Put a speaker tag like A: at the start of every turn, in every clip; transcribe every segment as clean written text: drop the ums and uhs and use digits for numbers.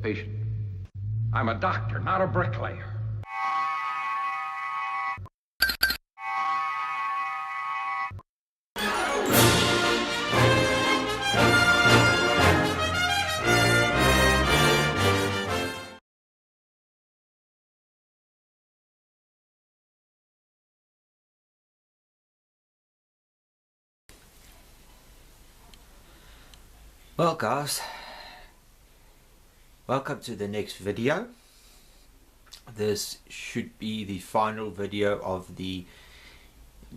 A: patient. I'm a doctor, not a bricklayer.
B: Well guys, welcome to the next video. This should be the final video of the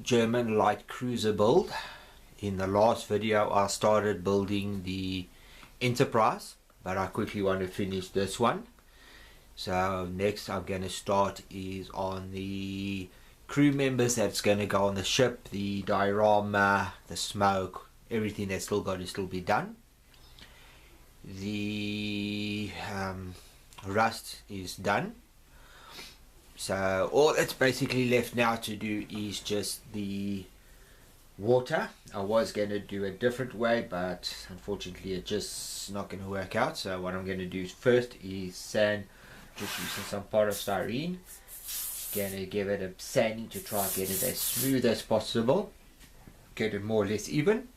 B: German light cruiser build. In the last video I started building the Enterprise, but I quickly want to finish this one. So next I'm going to start is on the crew members that's going to go on the ship, the diorama, the smoke, everything that's still got to still be done. The rust is done, so all that's basically left now to do is just the water. I was going to do a different way, but unfortunately it's just not going to work out. So what I'm going to do first is sand, just using some polystyrene. Going to give it a sanding to try and get it as smooth as possible, get it more or less even.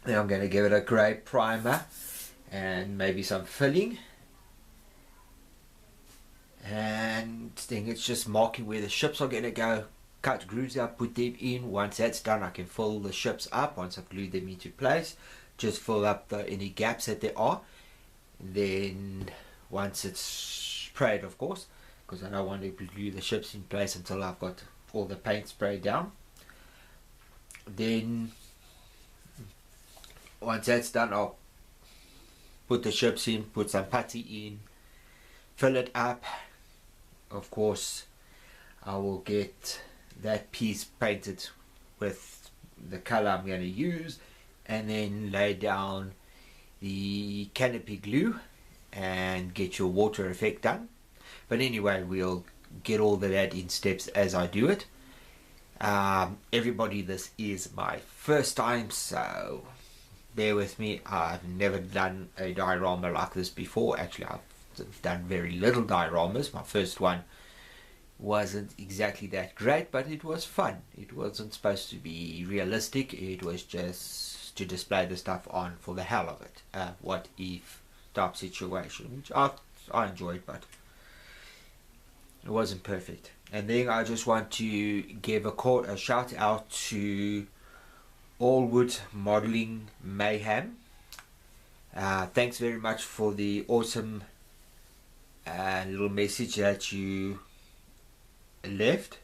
B: Then I'm going to give it a grey primer and maybe some filling, and then it's just marking where the ships are going to go, cut grooves out, put them in. Once that's done I can fill the ships up. Once I've glued them into place, just fill up any gaps that there are. Then once it's sprayed, of course, because I don't want to glue the ships in place until I've got all the paint sprayed down. Then once that's done, I'll put the ships in, put some putty in, fill it up. Of course, I will get that piece painted with the color I'm going to use, and then lay down the canopy glue and get your water effect done. But anyway, we'll get all of that in steps as I do it. Everybody, this is my first time, so bear with me. I've never done a diorama like this before. Actually, I've done very little dioramas. My first one wasn't exactly that great, but it was fun. It wasn't supposed to be realistic. It was just to display the stuff on for the hell of it. What if type situation, which I enjoyed, but it wasn't perfect. And then I just want to give a shout out to Allwood Modeling Mayhem. Thanks very much for the awesome little message that you left.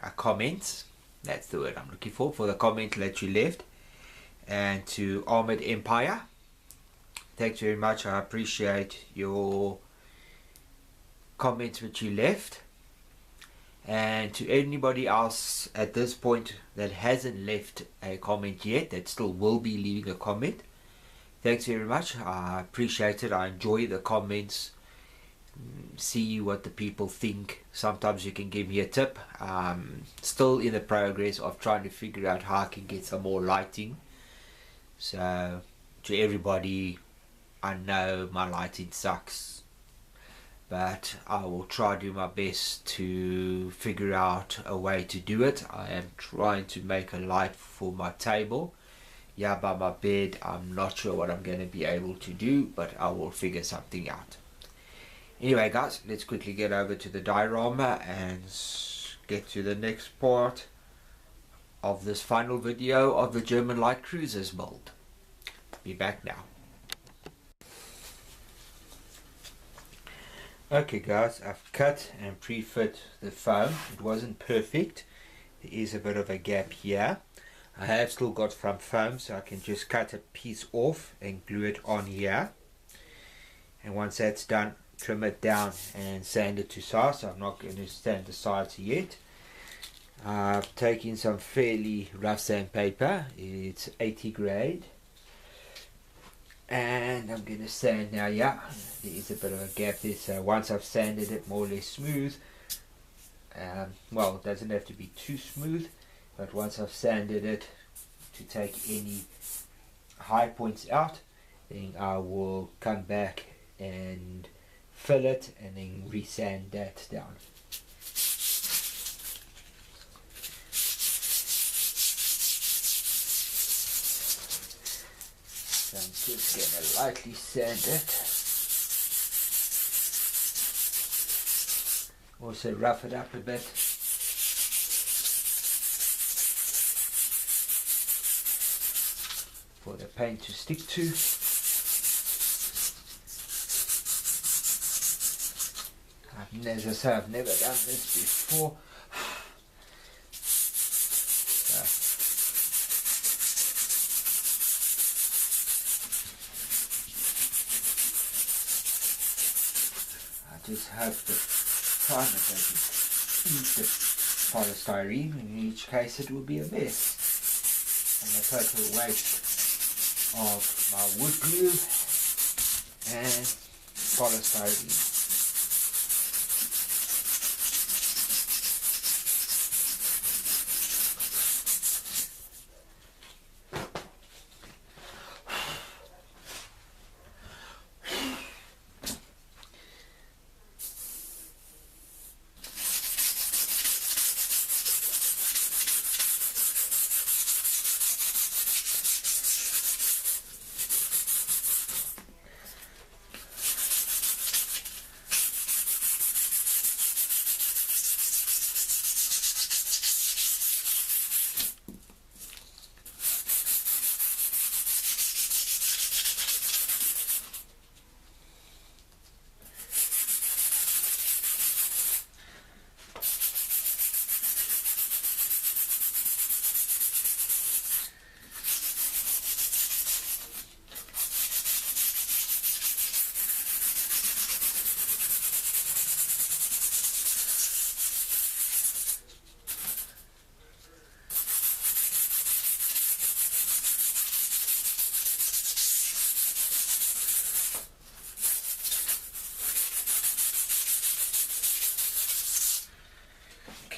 B: A comment, that's the word I'm looking for the comment that you left. And to Armored Empire, thanks very much. I appreciate your comments which you left. And to anybody else at this point that hasn't left a comment yet, that still will be leaving a comment, thanks very much. I appreciate it. I enjoy the comments, see what the people think. Sometimes you can give me a tip. Still in the progress of trying to figure out how I can get some more lighting. So to everybody, I know my lighting sucks, but I will try to do my best to figure out a way to do it. I am trying to make a light for my table, by my bed. I'm not sure what I'm going to be able to do, but I will figure something out. Anyway guys, let's quickly get over to the diorama and get to the next part of this final video of the German light cruisers build. Be back now. Okay guys, I've cut and pre-fit the foam. It wasn't perfect. There is a bit of a gap here. I have still got some foam, so I can just cut a piece off and glue it on here. And once that's done, trim it down and sand it to size. So I'm not going to sand the sides yet. I've taken some fairly rough sandpaper. It's 80 grade. And I'm going to sand now. There is a bit of a gap there, so once I've sanded it more or less smooth, well, it doesn't have to be too smooth, but once I've sanded it to take any high points out, then I will come back and fill it and then resand that down. So I'm just going to lightly sand it. Also rough it up a bit. For the paint to stick to. As I say, I've never done this before. So, I just hope that try not to eat the polystyrene. In each case it will be a mess and a total waste of my wood glue and polystyrene.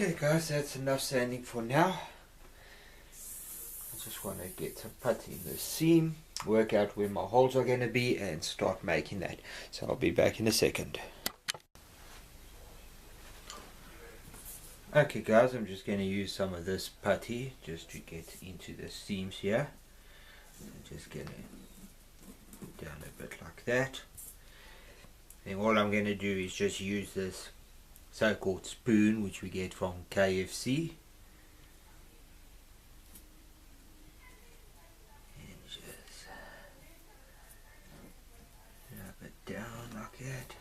B: Okay guys, that's enough sanding for now. I just want to get some putty in the seam, work out where my holes are going to be and start making that. So I'll be back in a second. Okay guys, I'm just going to use some of this putty just to get into the seams here. I'm just going to put down a bit like that. Then all I'm going to do is just use this so-called spoon which we get from KFC and just rub it down like that.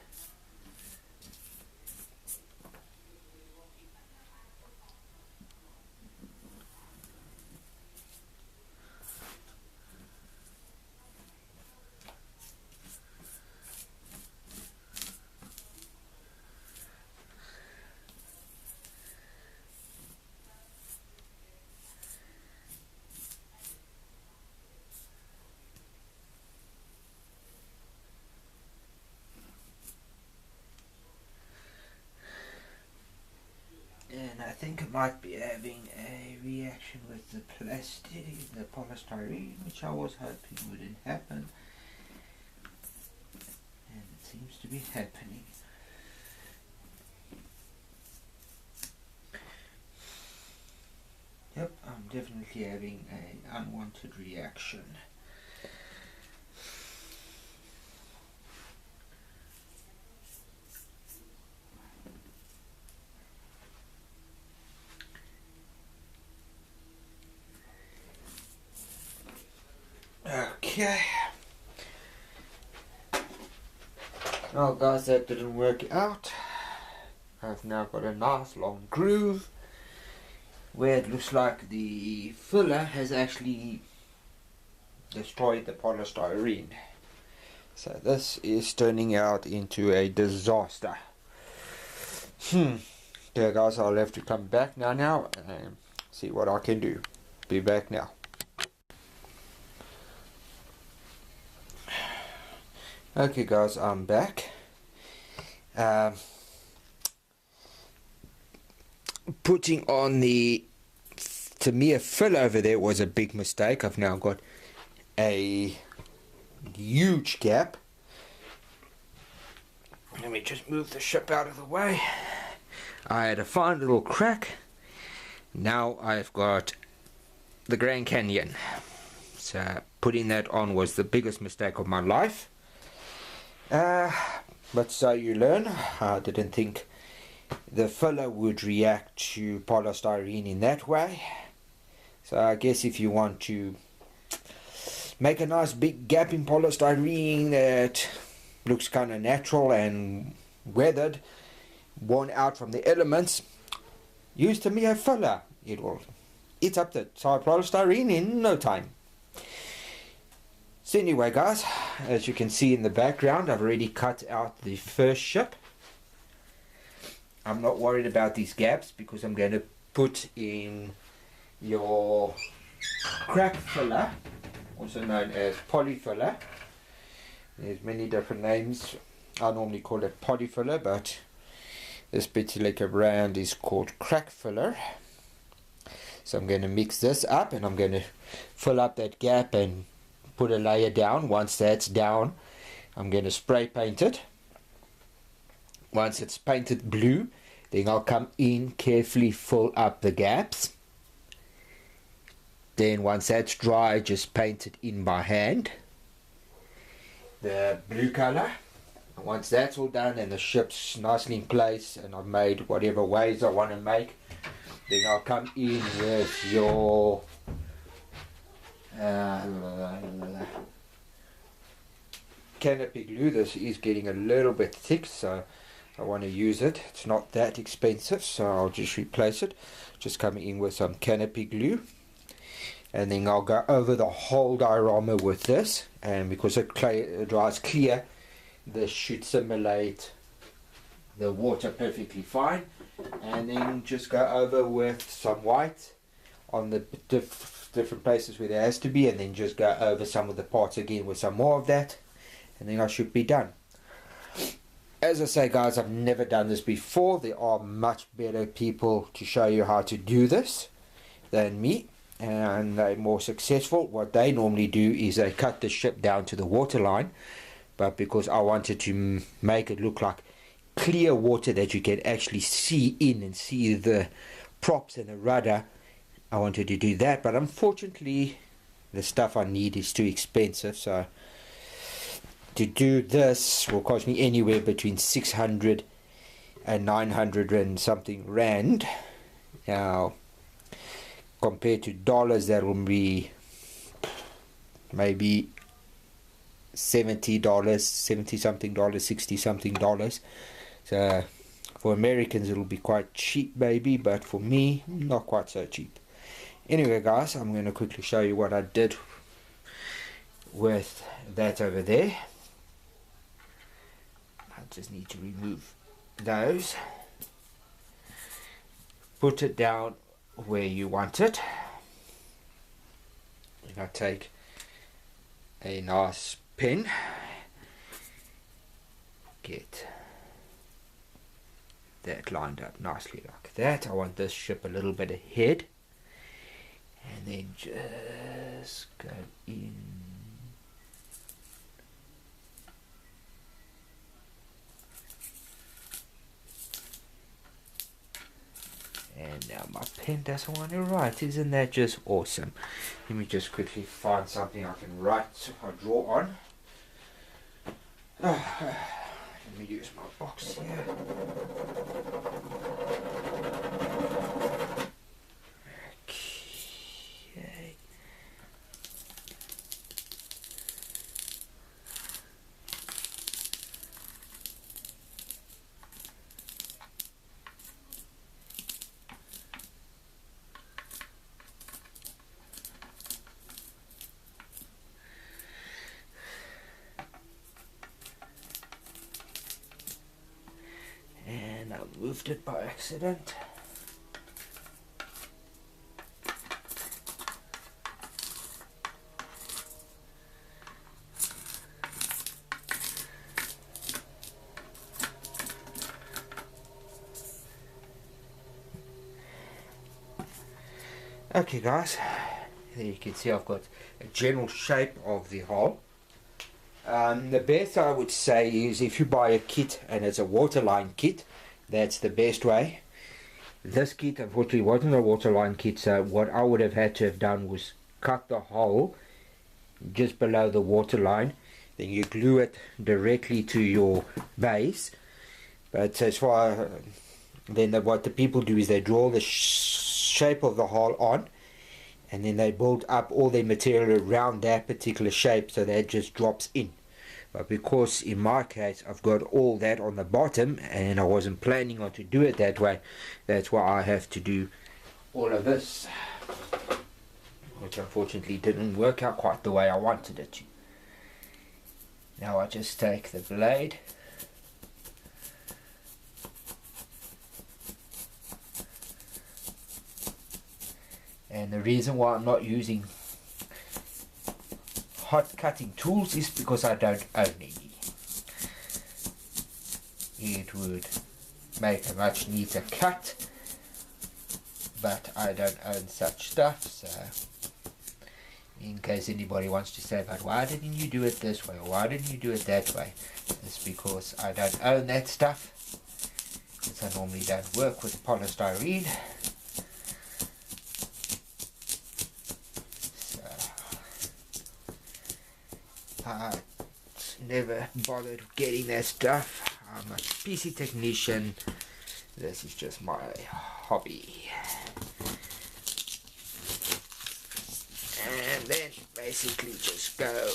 B: And I think I might be having a reaction with the plastic, the polystyrene, which I was hoping wouldn't happen. And it seems to be happening. Yep, I'm definitely having an unwanted reaction. Okay. Well guys, that didn't work out. I've now got a nice long groove where it looks like the filler has actually destroyed the polystyrene. So this is turning out into a disaster. Okay guys, I'll have to come back now and see what I can do. Be back now. Okay guys, I'm back. Putting on the Tamiya fill over there was a big mistake. I've now got a huge gap. Let me just move the ship out of the way. I had a fine little crack. Now I've got the Grand Canyon. So putting that on was the biggest mistake of my life. But so you learn. I didn't think the filler would react to polystyrene in that way. So I guess if you want to make a nice big gap in polystyrene that looks kind of natural and weathered, worn out from the elements, use Tamiya filler. It will eat up the polystyrene in no time. So anyway guys, as you can see in the background, I've already cut out the first ship. I'm not worried about these gaps because I'm going to put in your crack filler, also known as poly filler. There's many different names. I normally call it poly filler, but this particular brand is called crack filler. So I'm going to mix this up and I'm going to fill up that gap and put a layer down. Once that's down, I'm going to spray paint it. Once it's painted blue, then I'll come in, carefully fill up the gaps. Then once that's dry, just paint it in by hand, the blue color. Once that's all done and the ship's nicely in place and I've made whatever waves I want to make, then I'll come in with your canopy glue. This is getting a little bit thick, so I want to use it. It's not that expensive, so I'll just replace it. Just come in with some canopy glue, and then I'll go over the whole diorama with this, and because it dries clear, this should simulate the water perfectly fine. And then just go over with some white on the different places where there has to be, and then just go over some of the parts again with some more of that, and then I should be done. As I say guys, I've never done this before. There are much better people to show you how to do this than me, and they're more successful. What they normally do is they cut the ship down to the waterline, but because I wanted to make it look like clear water that you can actually see in and see the props and the rudder, I wanted to do that, but unfortunately the stuff I need is too expensive. So to do this will cost me anywhere between 600 and 900 and something rand. Now compared to dollars, that will be maybe $70, 70 something dollars, 60 something dollars. So for Americans it'll be quite cheap maybe, but for me not quite so cheap. Anyway guys, I'm going to quickly show you what I did with that over there. I just need to remove those, put it down where you want it, and I take a nice pin, get that lined up nicely like that. I want this ship a little bit ahead, and then just go in and now my pen doesn't want to write. Isn't that just awesome? Let me just quickly find something I can write or draw on. Let me use my box here. Okay. And I moved it by accident. Okay guys, there you can see I've got a general shape of the hull. The best I would say is if you buy a kit and it's a waterline kit, that's the best way. This kit unfortunately wasn't a waterline kit, so what I would have had to have done was cut the hole just below the waterline, then you glue it directly to your base. But as far then what the people do is they draw the shape of the hole on, and then they build up all their material around that particular shape so that it just drops in. But because in my case I've got all that on the bottom and I wasn't planning on to do it that way, that's why I have to do all of this, which unfortunately didn't work out quite the way I wanted it to. Now I just take the blade and the reason why I'm not using hot cutting tools is because I don't own any. It would make a much neater cut, but I don't own such stuff, so in case anybody wants to say, but why didn't you do it this way, or why didn't you do it that way, it's because I don't own that stuff, because I normally don't work with polystyrene. I never bothered getting that stuff. I'm a PC technician. This is just my hobby. And then basically just go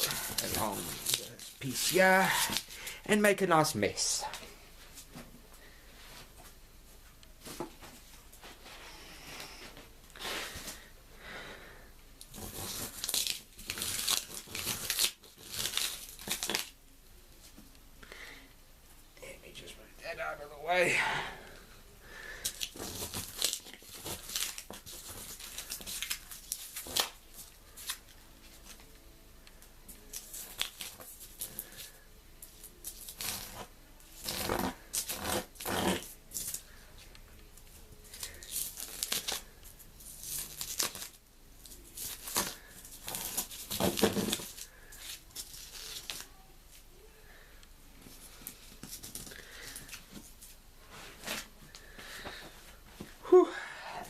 B: along this piece here and make a nice mess. Out of the way.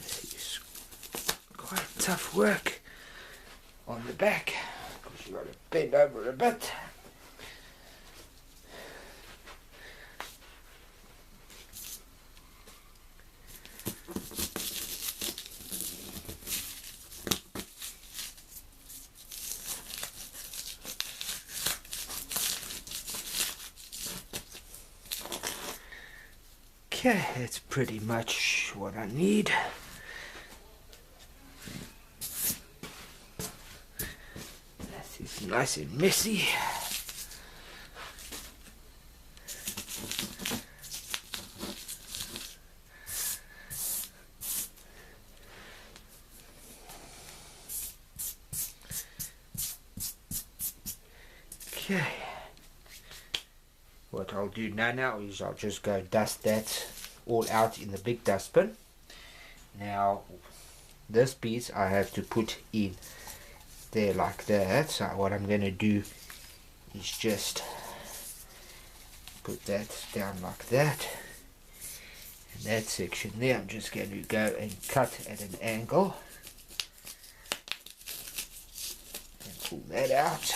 B: This is quite tough work on the back because you've got to bend over a bit. Okay, that's pretty much what I need. This is nice and messy. Okay. What I'll do now is I'll just go dust that all out in the big dustbin. Now this piece I have to put in there like that, so what I'm going to do is just put that down like that, and that section there I'm just going to go and cut at an angle and pull that out.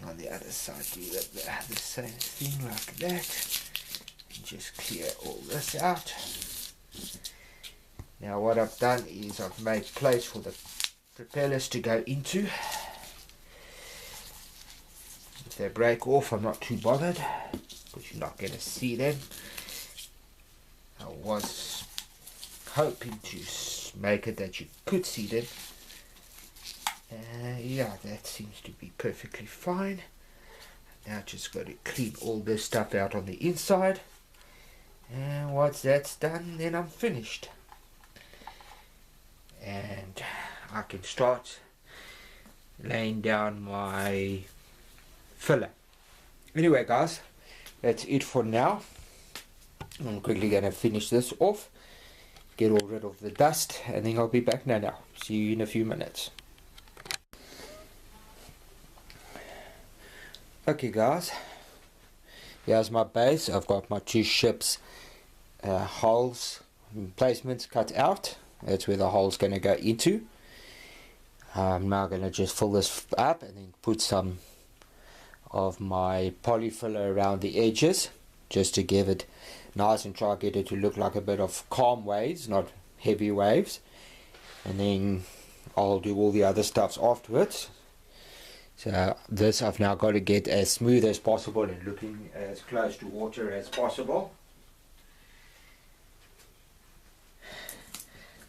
B: On the other side do the same thing like that, and just clear all this out. Now what I've done is I've made place for the propellers to go into. If they break off I'm not too bothered because you're not going to see them. I was hoping to make it that you could see them. Yeah, that seems to be perfectly fine. Now just got to clean all this stuff out on the inside, and once that's done then I'm finished and I can start laying down my filler. Anyway guys, that's it for now. I'm quickly going to finish this off, get all rid of the dust, and then I'll be back now. See you in a few minutes. Okay guys, here's my base. I've got my two ships holes placements cut out. That's where the hole's going to go into. I'm now going to just fill this up and then put some of my polyfiller around the edges just to give it nice and try to get it to look like a bit of calm waves, not heavy waves. And then I'll do all the other stuffs afterwards. So this I've now got to get as smooth as possible and looking as close to water as possible.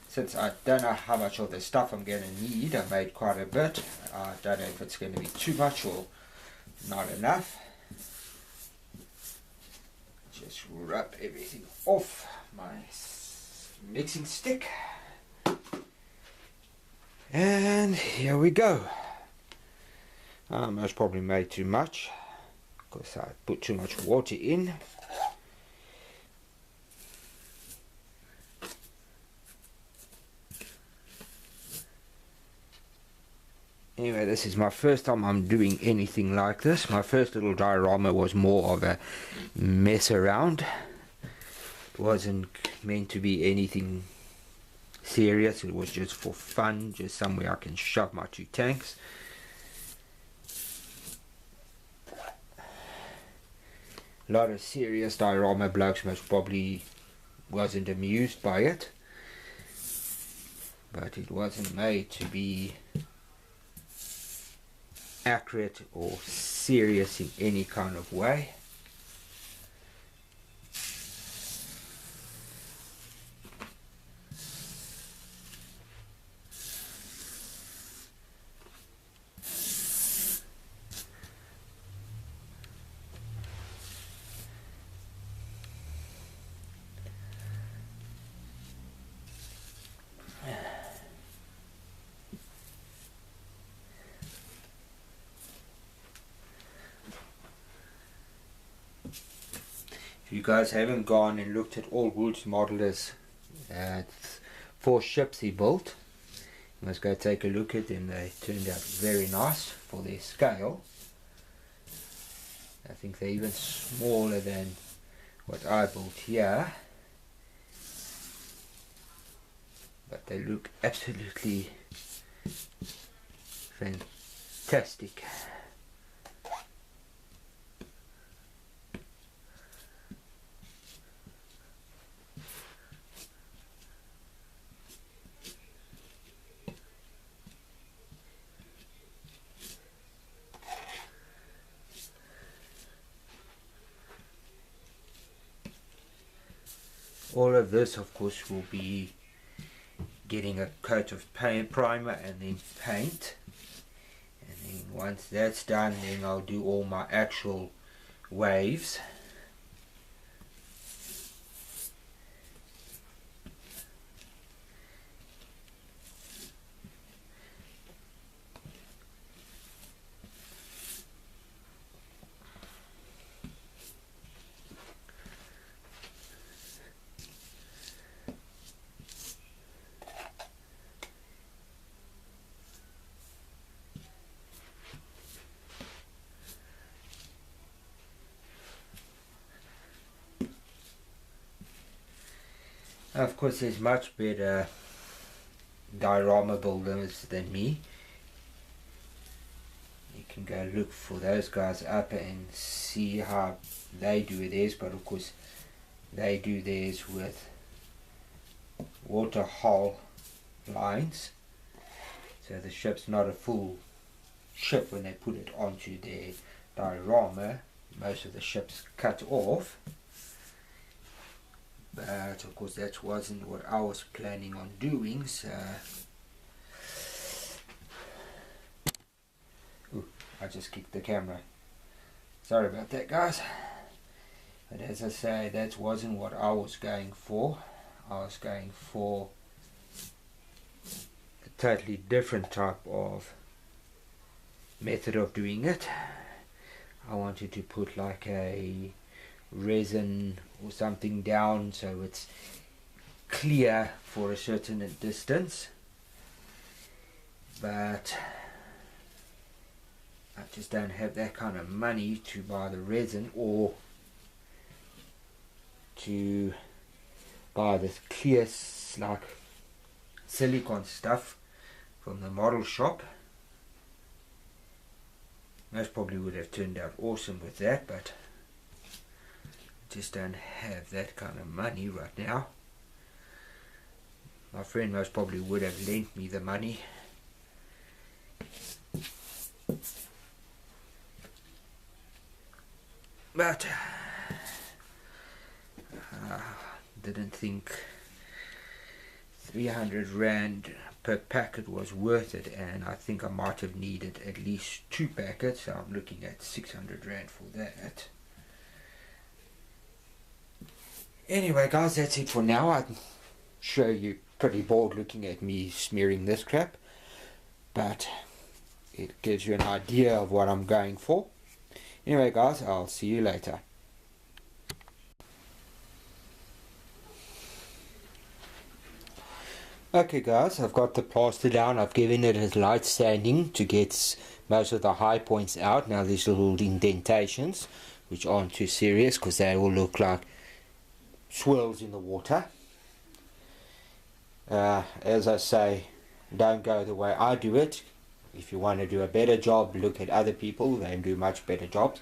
B: Since I don't know how much of the stuff I'm going to need, I made quite a bit. I don't know if it's going to be too much or not enough. Just rub everything off my mixing stick. And here we go. I most probably made too much because I put too much water in. Anyway, this is my first time I'm doing anything like this. My first little diorama was more of a mess around. It wasn't meant to be anything serious. It was just for fun, just somewhere I can shove my two tanks. A lot of serious diorama blokes most probably wasn't amused by it, but it wasn't made to be accurate or serious in any kind of way. If you guys haven't gone and looked at all Wood's modelers 4 ships he built, you must go take a look at them. They turned out very nice for their scale. I think they're even smaller than what I built here, but they look absolutely fantastic. All of this, of course, will be getting a coat of primer and then paint. And then once that's done, then I'll do all my actual waves. Of course, there's much better diorama builders than me. You can go look for those guys up and see how they do theirs, but of course they do theirs with water hull lines, so the ship's not a full ship when they put it onto their diorama. Most of the ships cut off. But of course that wasn't what I was planning on doing, so ooh, I just kicked the camera. Sorry about that, guys. But as I say, that wasn't what I was going for. I was going for a totally different type of method of doing it. I wanted to put like a resin or something down so it's clear for a certain distance, but I just don't have that kind of money to buy the resin or to buy this clear like silicone stuff from the model shop. Most probably would have turned out awesome with that, but I just don't have that kind of money right now. My friend most probably would have lent me the money. But didn't think 300 Rand per packet was worth it, and I think I might have needed at least 2 packets, so I'm looking at 600 Rand for that. Anyway guys, that's it for now. I'm sure you're pretty bored looking at me smearing this crap, but it gives you an idea of what I'm going for. Anyway guys, I'll see you later. Okay guys, I've got the plaster down. I've given it a light sanding to get most of the high points out. Now these little indentations, which aren't too serious because they will look like swirls in the water. As I say, don't go the way I do it. If you want to do a better job, look at other people. They do much better jobs.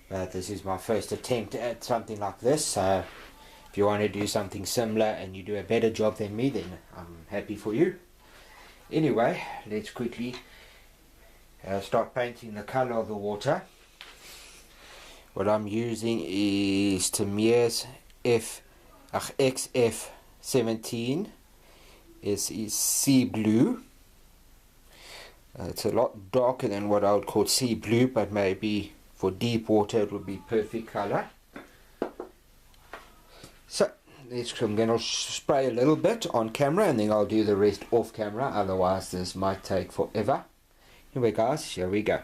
B: But this is my first attempt at something like this, so if you want to do something similar and you do a better job than me, then I'm happy for you. Anyway, let's quickly start painting the color of the water. What I'm using is Tamiya's XF17. This is sea blue. It's a lot darker than what I would call sea blue, but maybe for deep water it would be perfect color. So I'm going to spray a little bit on camera and then I'll do the rest off camera, otherwise this might take forever. Anyway guys, here we go.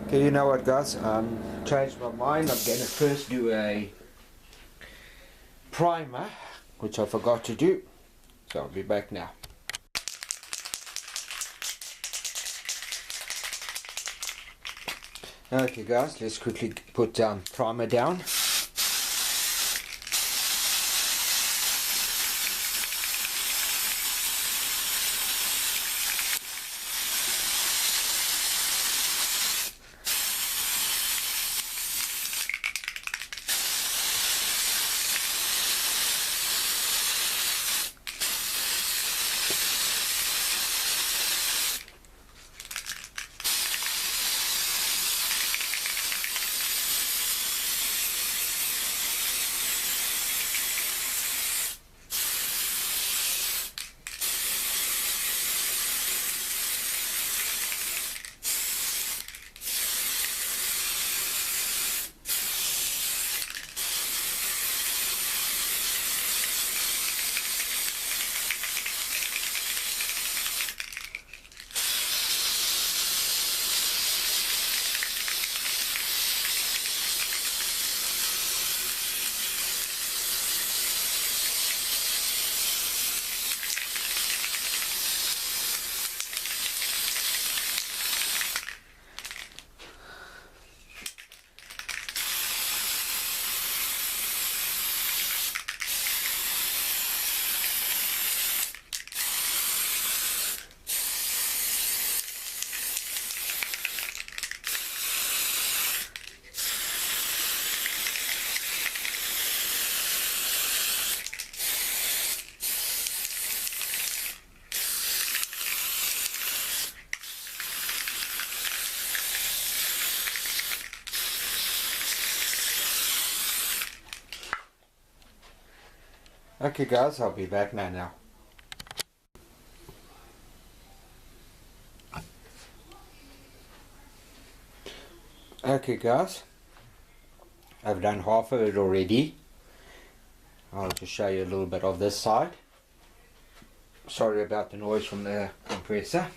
B: Okay, you know what guys, changed my mind. I'm going to first do a primer, which I forgot to do, so I'll be back now. Okay guys, let's quickly put primer down. Okay guys, I'll be back now. Okay guys, I've done half of it already. I'll just show you a little bit of this side. Sorry about the noise from the compressor.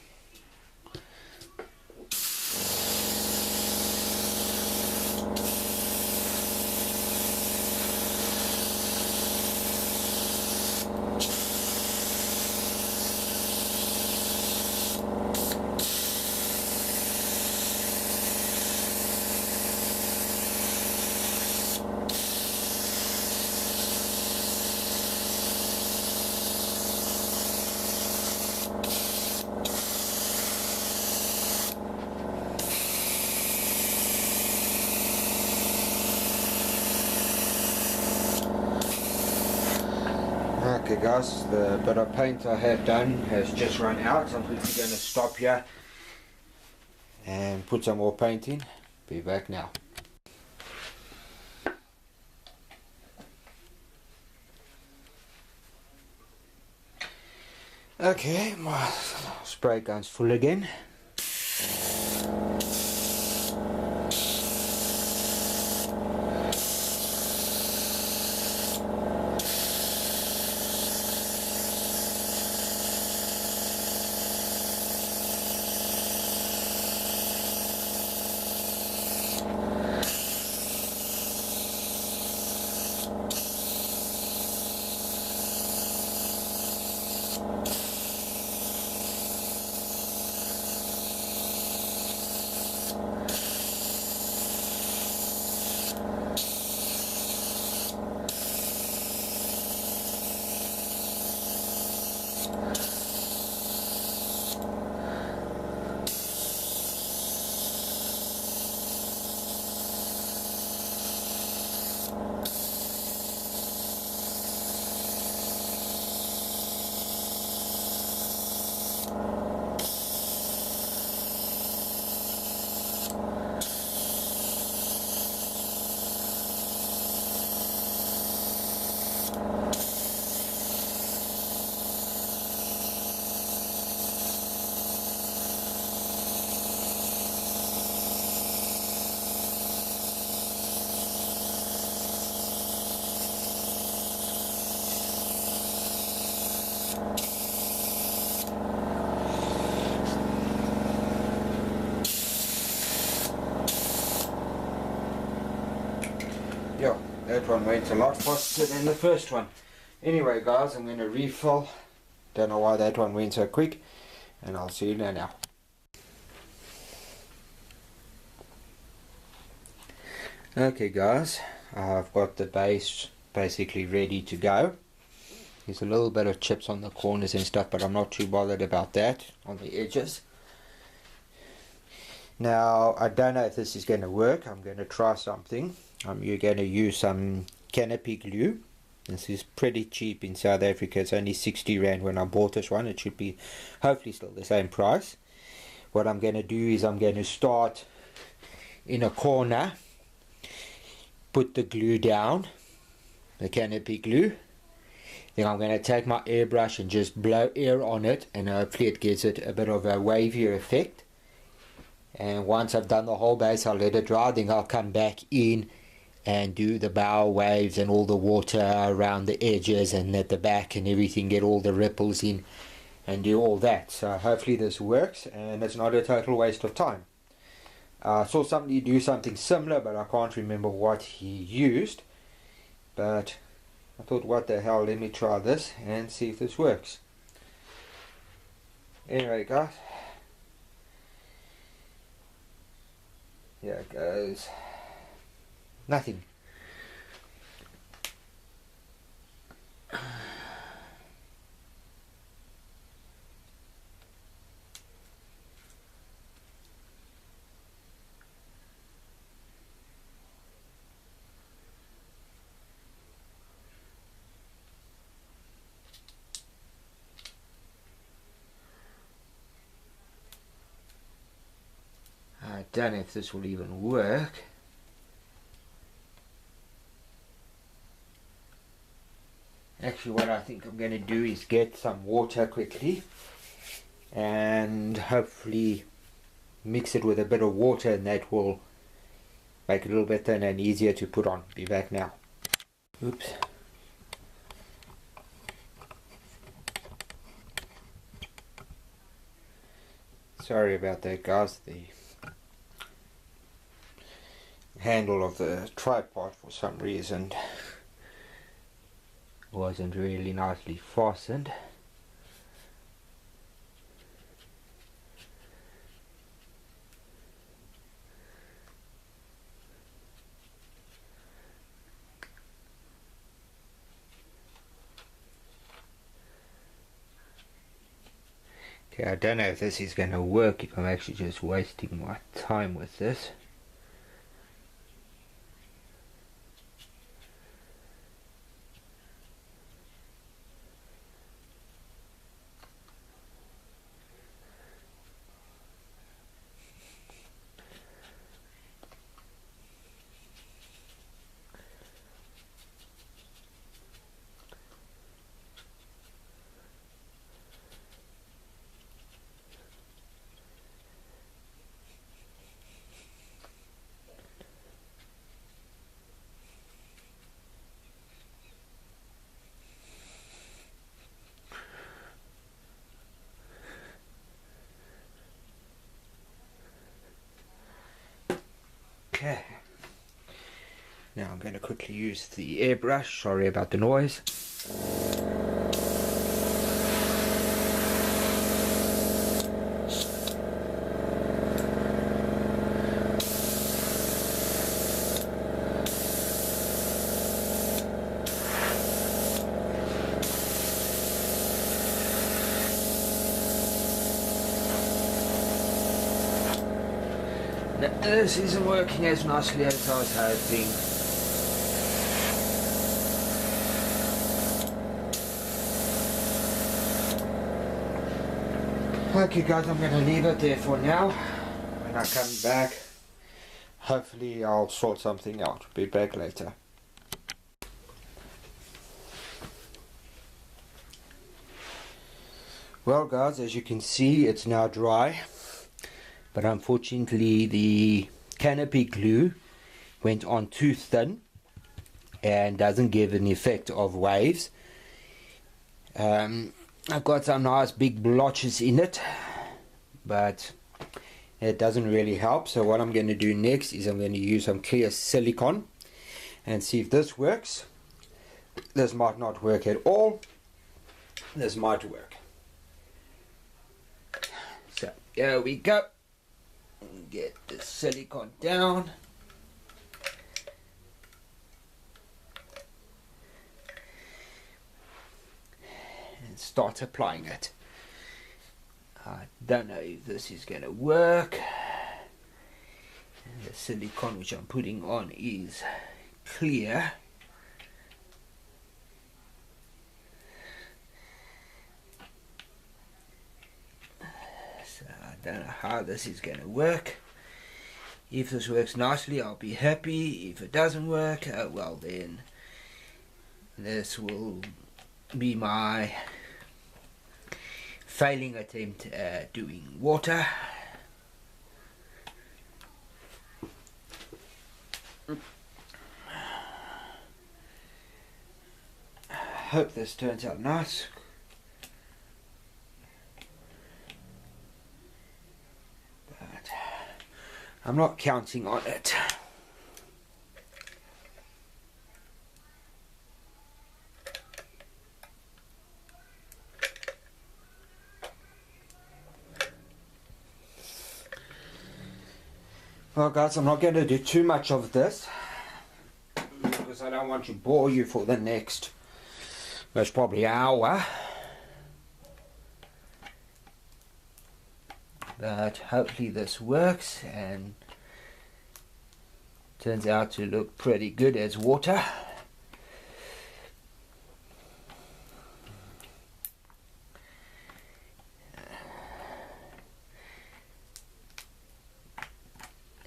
B: Okay guys, the bit of paint I have done has just run out, so I'm quickly going to stop here and put some more paint in. Be back now. Okay, my spray gun's full again. Yeah, that one went a lot faster than the first one. Anyway guys, I'm going to refill. Don't know why that one went so quick, and I'll see you now. Okay guys, I've got the base basically ready to go. There's a little bit of chips on the corners and stuff, but I'm not too bothered about that on the edges. Now, I don't know if this is going to work. I'm going to try something. You're going to use some canopy glue. This is pretty cheap in South Africa. It's only 60 Rand when I bought this one. It should be hopefully still the same price. What I'm going to do is I'm going to start in a corner, put the glue down, the canopy glue. Then I'm going to take my airbrush and just blow air on it, and hopefully it gives it a bit of a wavier effect. And once I've done the whole base, I'll let it dry. Then I'll come back in and do the bow waves and all the water around the edges and at the back and everything, get all the ripples in and do all that. So hopefully this works and it's not a total waste of time. I saw somebody do something similar, but I can't remember what he used. But I thought, what the hell, let me try this and see if this works. Anyway guys, here it goes. Nothing. I don't know if this will even work. Actually, what I think I'm going to do is get some water quickly and hopefully mix it with a bit of water, and that will make it a little bit thinner and easier to put on. Be back now. Oops. Sorry about that, guys. The handle of the tripod for some reason wasn't really nicely fastened. Okay, I don't know if this is going to work, if I'm actually just wasting my time with this. Okay, now I'm going to quickly use the airbrush. Sorry about the noise. This isn't working as nicely as I was hoping. Okay guys, I'm going to leave it there for now. When I come back, hopefully I'll sort something out. Be back later. Well guys, as you can see, it's now dry. But unfortunately the canopy glue went on too thin and doesn't give an effect of waves. I've got some nice big blotches in it, but it doesn't really help. So what I'm going to do next is I'm going to use some clear silicone and see if this works. This might not work at all. This might work. So here we go. Get the silicone down. And start applying it. I don't know if this is going to work. And the silicone which I'm putting on is clear. Don't know how this is going to work. If this works nicely, I'll be happy. If it doesn't work, well then this will be my failing attempt at doing water. Hope this turns out nice. I'm not counting on it. Well guys, I'm not going to do too much of this because I don't want to bore you for the next most probably hour. But hopefully this works and turns out to look pretty good as water.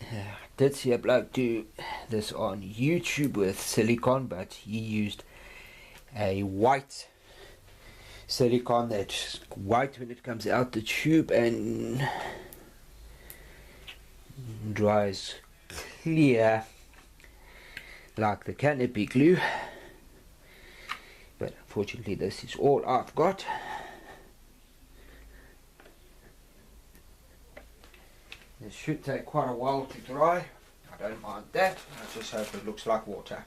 B: I did see a bloke do this on YouTube with silicone, but he used a white silicone that's white when it comes out the tube and dries clear like the canopy glue, but unfortunately this is all I've got. This should take quite a while to dry. I don't mind that. I just hope it looks like water.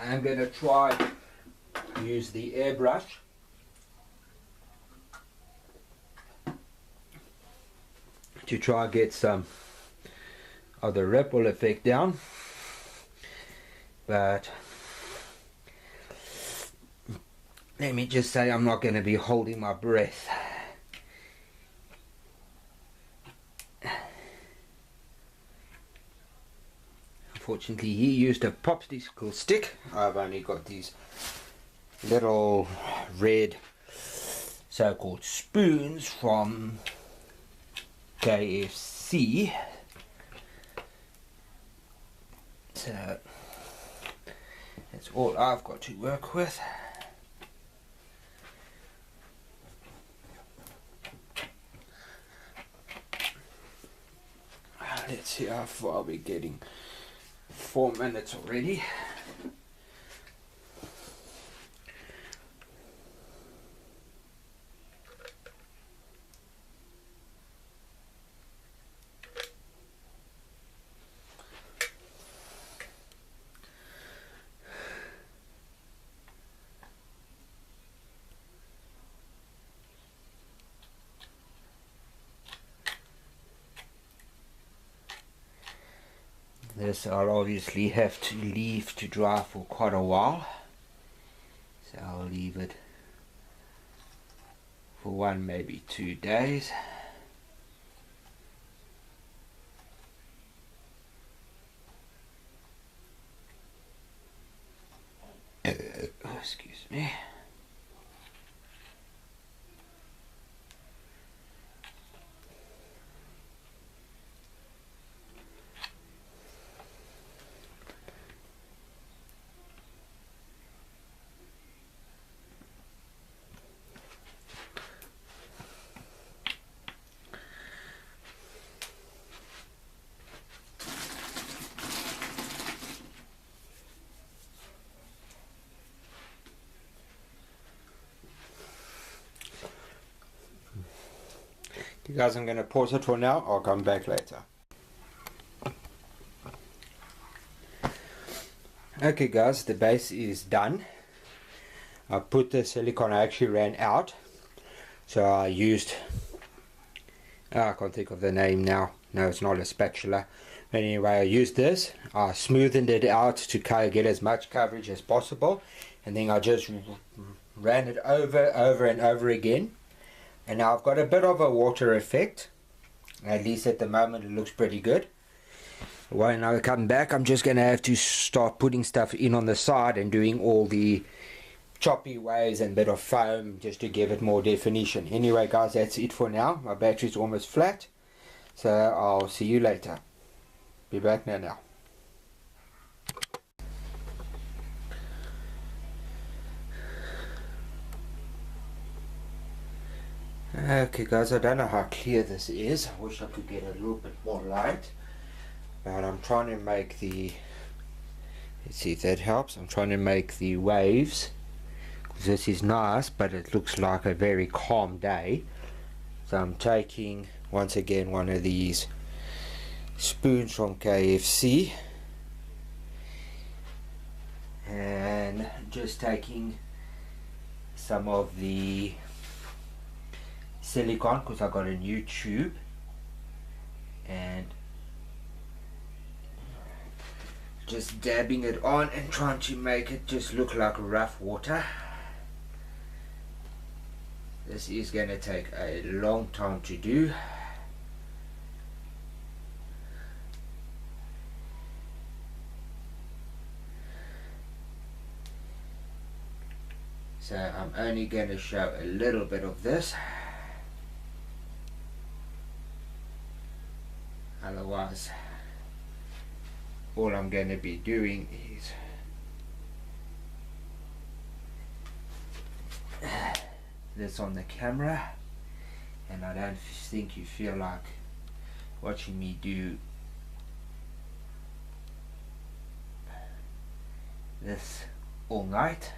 B: I'm going to try use the airbrush to try get some of the ripple effect down, but let me just say I'm not going to be holding my breath. Unfortunately, he used a popsicle stick. I've only got these little red so-called spoons from KFC. So that's all I've got to work with. Let's see how far we're getting. 4 minutes already. This I'll obviously have to leave to dry for quite a while, so I'll leave it for 1, maybe 2 days. Excuse me. You guys, I'm going to pause it for now. I'll come back later. Okay guys, the base is done. I put the silicone, I actually ran out, so I used, I can't think of the name now. No, it's not a spatula. Anyway, I used this. I smoothened it out to get as much coverage as possible, and then I just ran it over and over again. And now I've got a bit of a water effect. At least at the moment it looks pretty good. When I come back, I'm just going to have to start putting stuff in on the side and doing all the choppy waves and bit of foam just to give it more definition. Anyway guys, that's it for now. My battery's almost flat, so I'll see you later. Be back now. Okay guys, I don't know how clear this is. I wish I could get a little bit more light, but I'm trying to make the, let's see if that helps. I'm trying to make the waves, because this is nice but it looks like a very calm day. So I'm taking once again one of these spoons from KFC and just taking some of the silicone, because I got a new tube, and just dabbing it on and trying to make it just look like rough water. This is going to take a long time to do. So I'm only going to show a little bit of this. Otherwise, all I'm going to be doing is this on the camera, and I don't think you feel like watching me do this all night.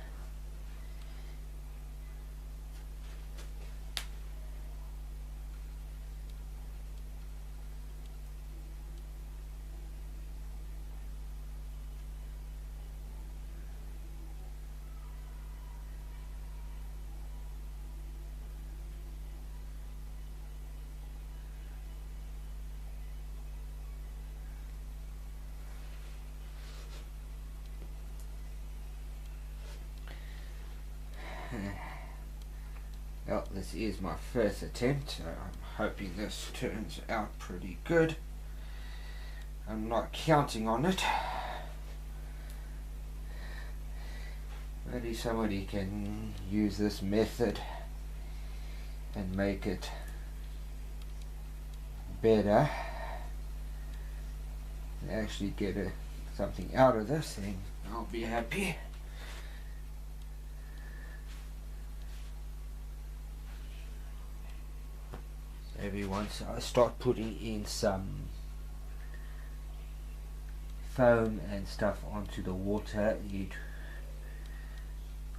B: Well, this is my first attempt, so I'm hoping this turns out pretty good. I'm not counting on it. Maybe somebody can use this method and make it better. Actually get something out of this, then I'll be happy. Maybe once I start putting in some foam and stuff onto the water, it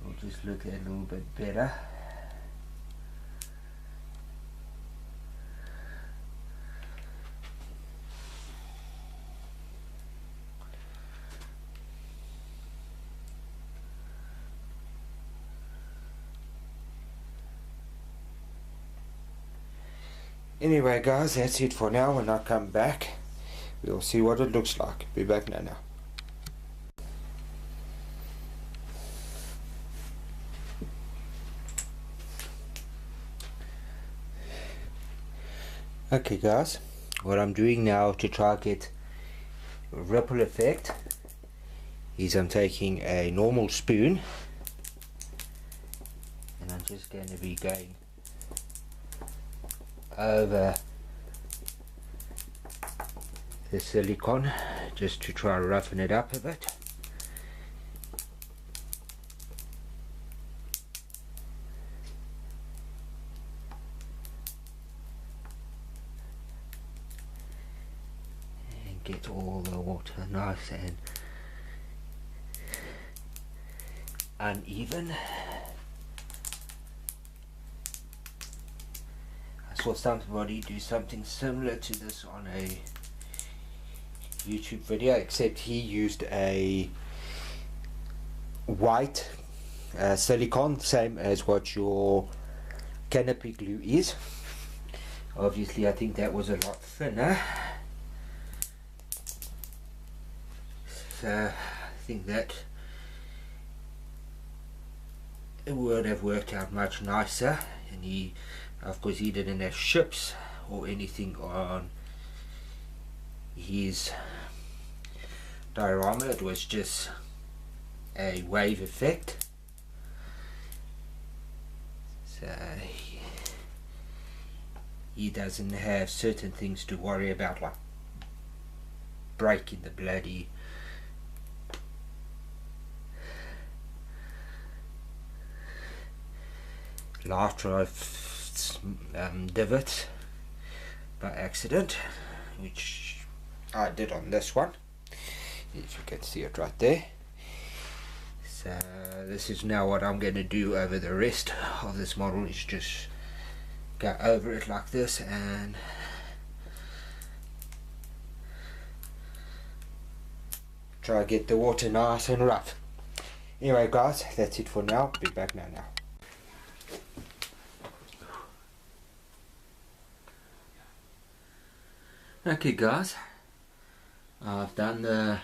B: will just look a little bit better. Anyway guys, that's it for now. When I come back, we'll see what it looks like. Be back now. Okay guys, what I'm doing now to try to get a ripple effect is I'm taking a normal spoon and I'm just going to be going over the silicone just to try to roughen it up a bit. And get all the water nice and uneven. I saw somebody do something similar to this on a YouTube video, except he used a white silicone, same as what your canopy glue is. Obviously I think that was a lot thinner, so I think that it would have worked out much nicer. And he, of course, he didn't have ships or anything on his diorama. It was just a wave effect. So he doesn't have certain things to worry about, like breaking the bloody light drive divot by accident, which I did on this one, if you can see it right there. So this is now what I'm going to do over the rest of this model, is just go over it like this and try to get the water nice and rough. Anyway guys, that's it for now. Be back now. Okay guys, I've done the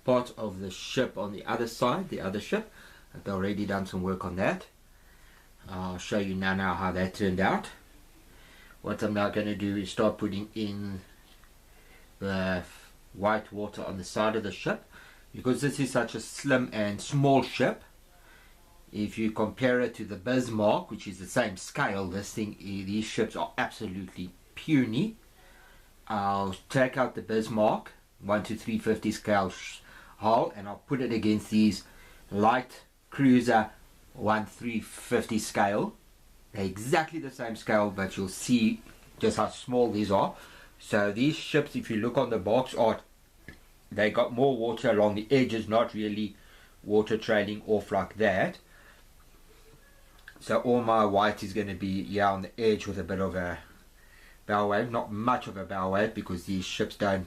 B: part of the ship on the other side, the other ship. I've already done some work on that. I'll show you now how that turned out. What I'm now going to do is start putting in the white water on the side of the ship, because this is such a slim and small ship. If you compare it to the Bismarck, which is the same scale, these ships are absolutely puny. I'll take out the Bismarck 1 to 350 scale hull and I'll put it against these light cruiser 1 350 scale They're exactly the same scale, but you'll see just how small these are. So these ships, if you look on the box art, they got more water along the edges, not really water trailing off like that. So all my white is going to be on the edge with a bit of a bow wave, not much of a bow wave, because these ships are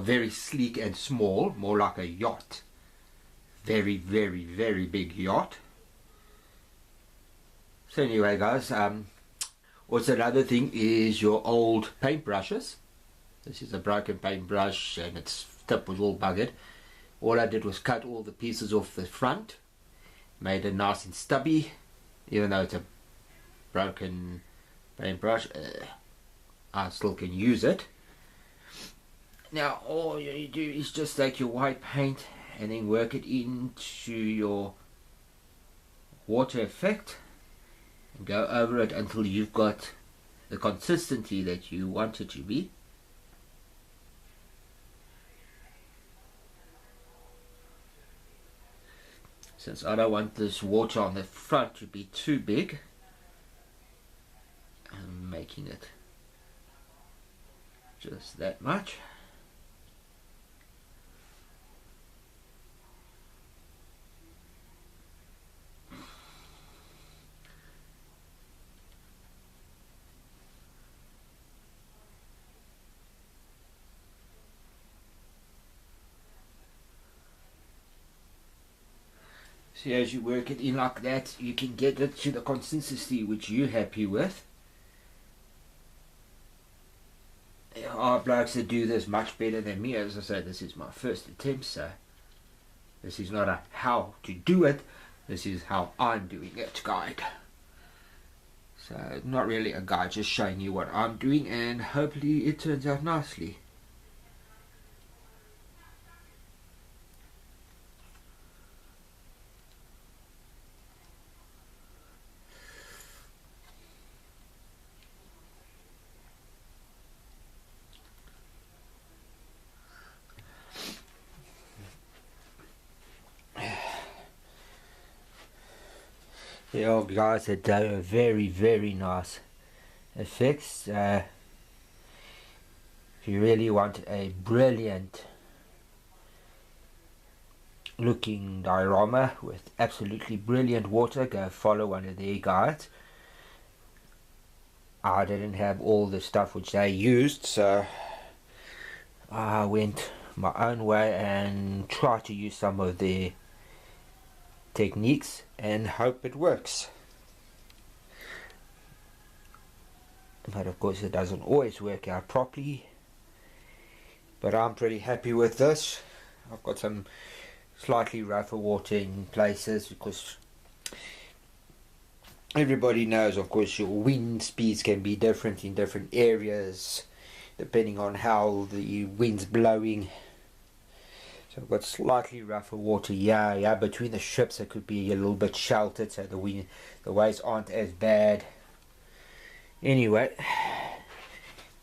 B: very sleek and small, more like a yacht. Very, very, very big yacht. So anyway, guys, also another thing is your old paintbrushes. This is a broken paintbrush and its tip was all buggered. All I did was cut all the pieces off the front, made it nice and stubby, even though it's a broken paintbrush. I still can use it. Now all you do is just take your white paint and then work it into your water effect and go over it until you've got the consistency that you want it to be. Since I don't want this water on the front to be too big, I'm making it just that much. See, as you work it in like that, you can get it to the consistency which you're happy with. There are blokes that do this much better than me. As I said, this is my first attempt, so this is not a how to do it, this is how I'm doing it guide. So not really a guide, just showing you what I'm doing, and hopefully it turns out nicely. Yeah, guys, it did a very, very nice effects. If you really want a brilliant looking diorama with absolutely brilliant water, go follow one of their guides. I didn't have all the stuff which they used, so I went my own way and tried to use some of their techniques and hope it works. But of course it doesn't always work out properly, but I'm pretty happy with this. I've got some slightly rougher water in places because everybody knows, of course, your wind speeds can be different in different areas depending on how the wind's blowing. So I've got slightly rougher water yeah, between the ships. It could be a little bit sheltered, so the waves aren't as bad. Anyway,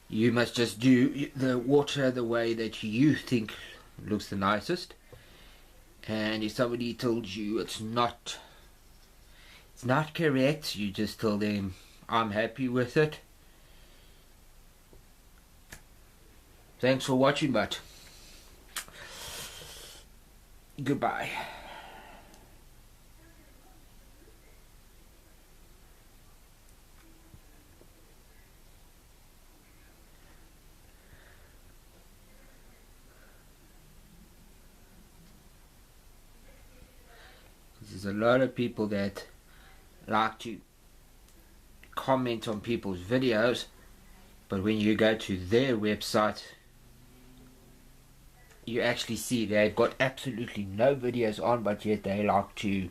B: you must just do the water the way that you think looks the nicest. And if somebody told you it's not correct, you just tell them I'm happy with it. Thanks for watching, but goodbye. There's a lot of people that like to comment on people's videos, but when you go to their website, you actually see they've got absolutely no videos on, but yet they like to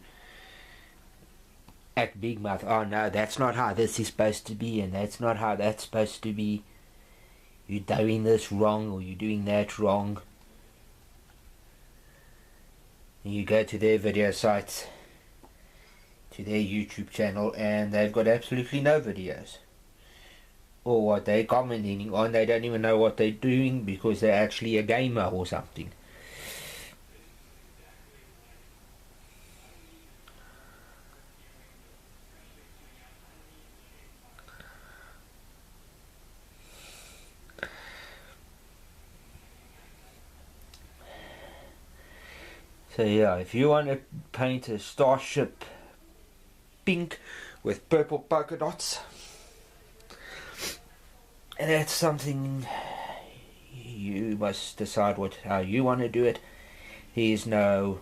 B: act big mouth. Oh no, that's not how this is supposed to be, and that's not how that's supposed to be. You're doing this wrong, or you're doing that wrong. And you go to their video sites, to their YouTube channel, and they've got absolutely no videos. Or what they're commenting on, they don't even know what they're doing because they're actually a gamer or something. So yeah, if you want to paint a starship pink with purple polka dots, and that's something you must decide how you want to do it. There's no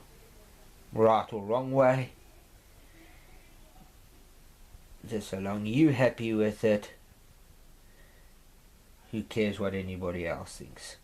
B: right or wrong way. Just so long you're happy with it, who cares what anybody else thinks?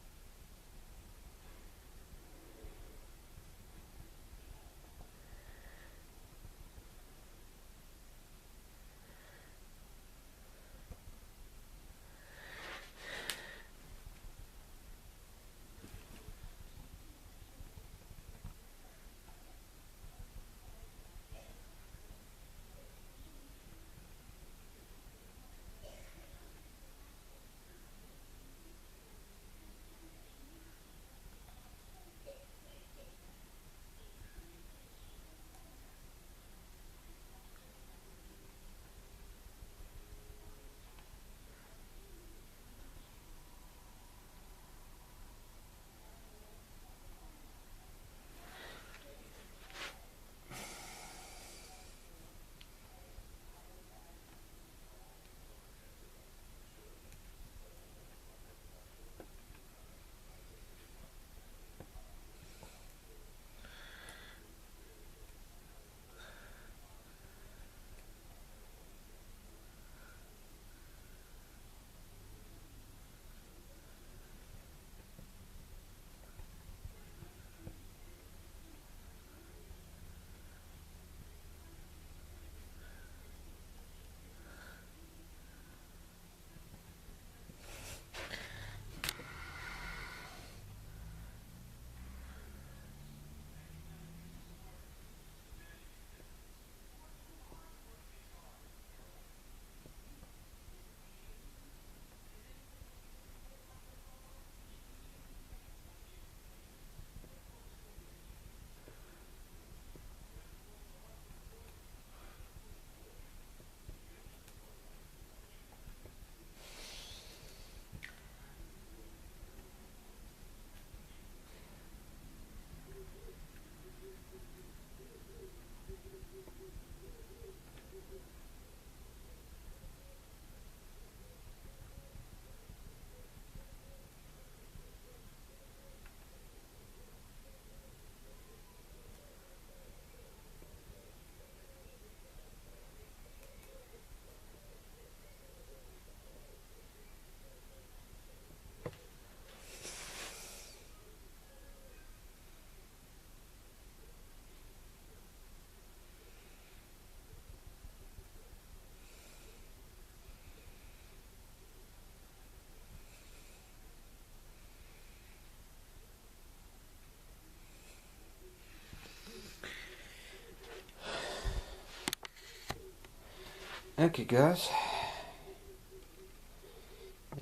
B: Okay guys,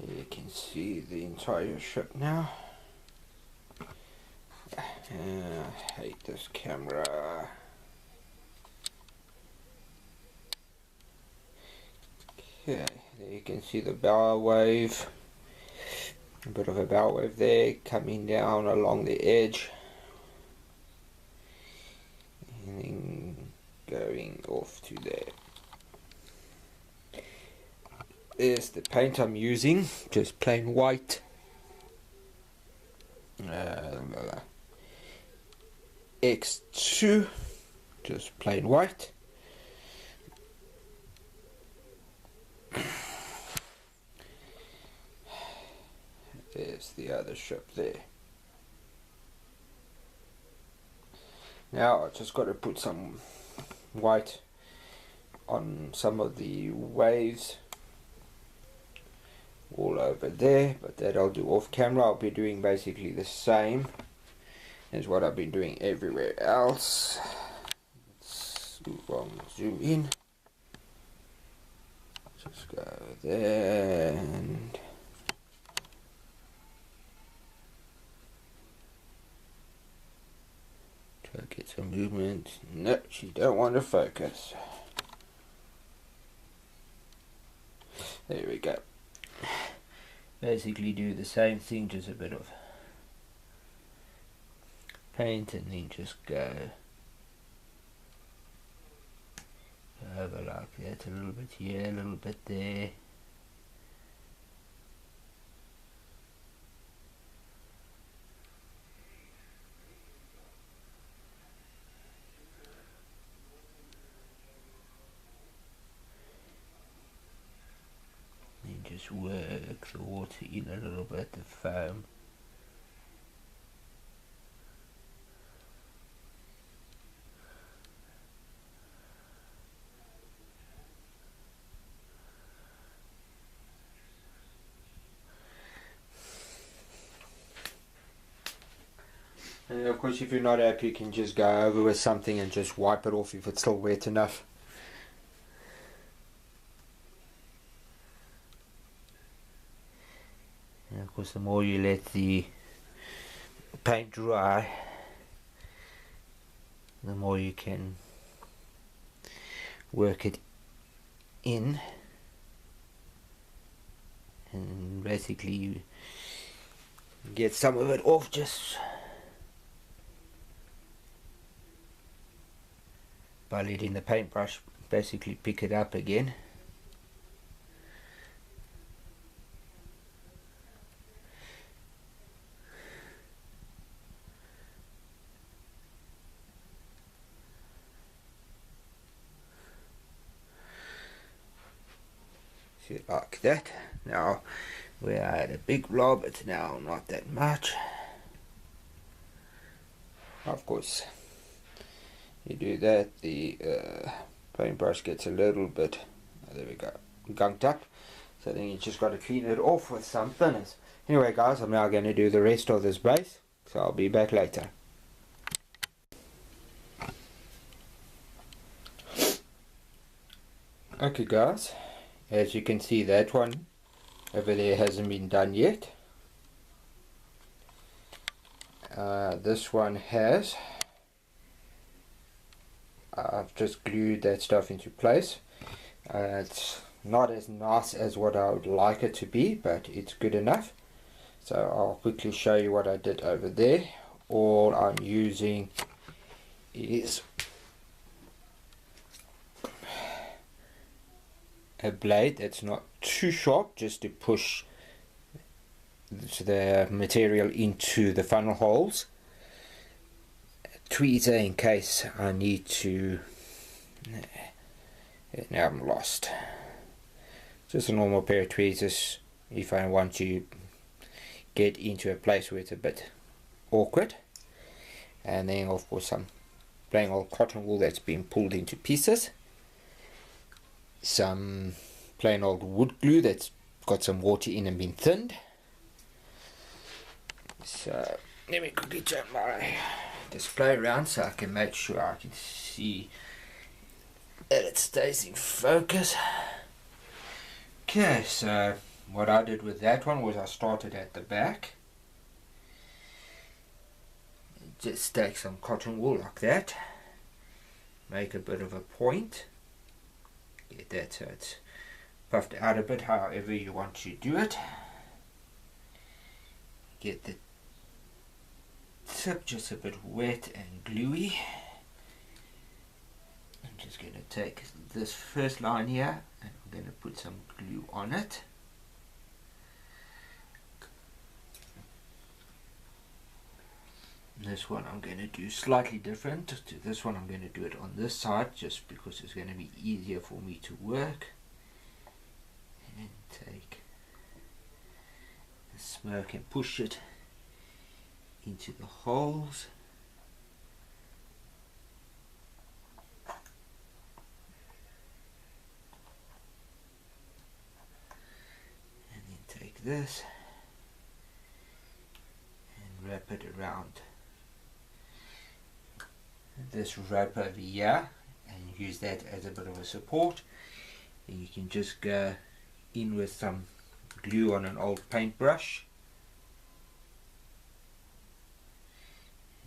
B: you can see the entire ship now. I hate this camera. Okay, there you can see the bow wave. A bit of a bow wave there coming down along the edge and then going off to there. There's the paint I'm using, just plain white. X2, just plain white. There's the other ship there. Now I just got to put some white on some of the waves all over there, but that I'll do off camera. I'll be doing basically the same as what I've been doing everywhere else. Let's move on, zoom in. Just go there and try to get some movement. No, she don't want to focus. There we go. Basically do the same thing, just a bit of paint, and then just go over like that, a little bit here, a little bit there. Then just work the water in a little bit, the foam. And of course, if you're not happy, you can just go over with something and just wipe it off if it's still wet enough. And of course, the more you let the paint dry, the more you can work it in, and basically you get some of it off just by letting the paintbrush basically pick it up again. See, like that. Now where I had a big blob, it's now not that much. Of course, you do that, the paintbrush gets a little bit, there we go, gunked up. So then you just got to clean it off with some thinners. Anyway guys, I'm now going to do the rest of this base, so I'll be back later. Okay guys, as you can see, that one over there hasn't been done yet. This one has. I've just glued that stuff into place. It's not as nice as what I would like it to be, but it's good enough. So I'll quickly show you what I did over there. All I'm using is a blade that's not too sharp, just to push the material into the funnel holes. Tweezer in case I need to. Now I'm lost. Just a normal pair of tweezers if I want to get into a place where it's a bit awkward. And then of course some plain old cotton wool that's been pulled into pieces. Some plain old wood glue that's got some water in and been thinned. So let me quickly turn my display around so I can make sure I can see that it stays in focus. Okay, so what I did with that one was I started at the back. Just take some cotton wool like that, make a bit of a point, get that so it's puffed out a bit, however you want to do it. Get the tip just a bit wet and gluey. I'm just going to take this first line here and I'm going to put some glue on it. This one I'm going to do slightly different to this one. I'm going to do it on this side just because it's going to be easier for me to work. And take the smoke and push it into the holes. And then take this and wrap it around this rope over here and use that as a bit of a support. And you can just go in with some glue on an old paintbrush.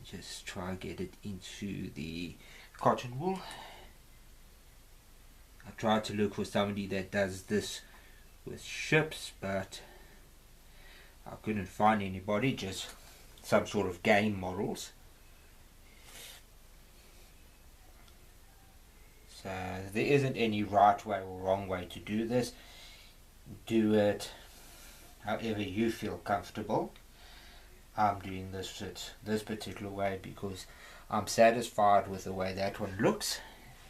B: Just try and get it into the cotton wool. I tried to look for somebody that does this with ships, but I couldn't find anybody, just some sort of game models. there isn't any right way or wrong way to do this. Do it however you feel comfortable. I'm doing this particular way because I'm satisfied with the way that one looks,